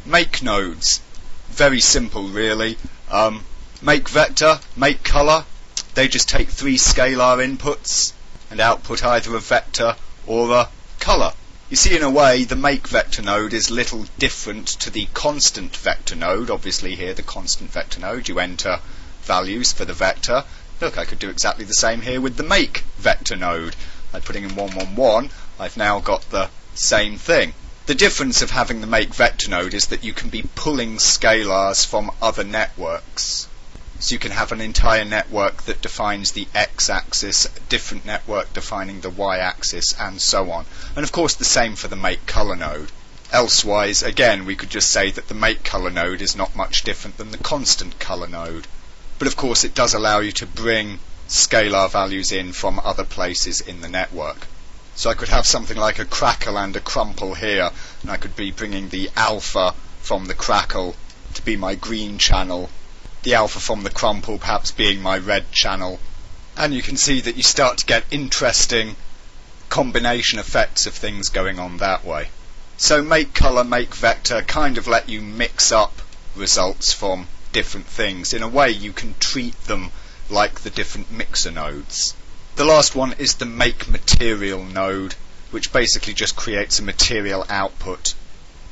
Make nodes. Very simple really. Make vector, make color. They just take three scalar inputs and output either a vector or a color. You see, in a way, the make vector node is little different to the constant vector node. Obviously here, the constant vector node, you enter values for the vector. Look, I could do exactly the same here with the make vector node. By putting in 1, 1, 1, I've now got the same thing. The difference of having the make vector node is that you can be pulling scalars from other networks. So you can have an entire network that defines the x-axis, a different network defining the y-axis, and so on. And of course the same for the make color node. Elsewise, again, we could just say that the make color node is not much different than the constant color node. But of course it does allow you to bring scalar values in from other places in the network. So I could have something like a crackle and a crumple here, and I could be bringing the alpha from the crackle to be my green channel, the alpha from the crumple perhaps being my red channel. And you can see that you start to get interesting combination effects of things going on that way. So make color, make vector kind of let you mix up results from different things. In a way you can treat them like the different mixer nodes. The last one is the make material node, which basically just creates a material output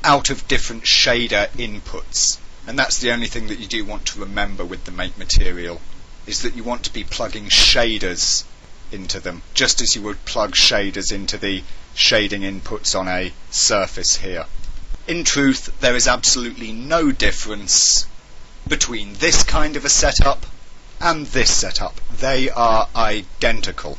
out of different shader inputs. And that's the only thing that you do want to remember with the make material, is that you want to be plugging shaders into them, just as you would plug shaders into the shading inputs on a surface here. In truth, there is absolutely no difference between this kind of a setup and this setup. They are identical.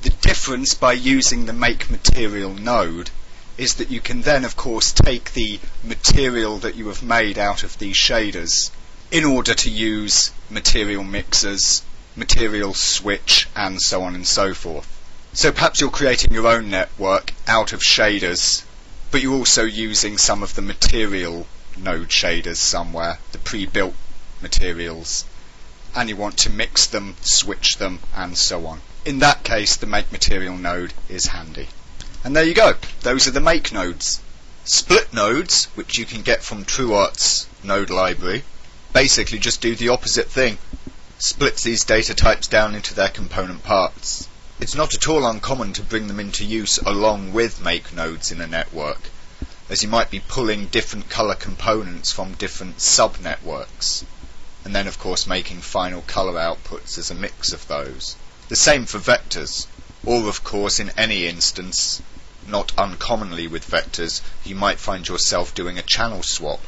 The difference by using the make material node is that you can then of course take the material that you have made out of these shaders in order to use material mixers, material switch, and so on and so forth. So perhaps you're creating your own network out of shaders, but you're also using some of the material node shaders somewhere, the pre-built materials, and you want to mix them, switch them, and so on. In that case, the make material node is handy. And there you go, those are the make nodes. Split nodes, which you can get from TrueArt's node library, basically just do the opposite thing. Splits these data types down into their component parts. It's not at all uncommon to bring them into use along with make nodes in a network, as you might be pulling different color components from different sub-networks, and then of course making final color outputs as a mix of those. The same for vectors, or of course in any instance, not uncommonly with vectors, you might find yourself doing a channel swap.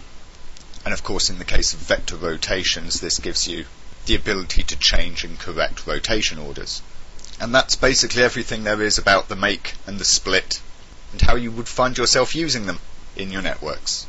And of course in the case of vector rotations, this gives you the ability to change and correct rotation orders. And that's basically everything there is about the make and the split, and how you would find yourself using them in your networks.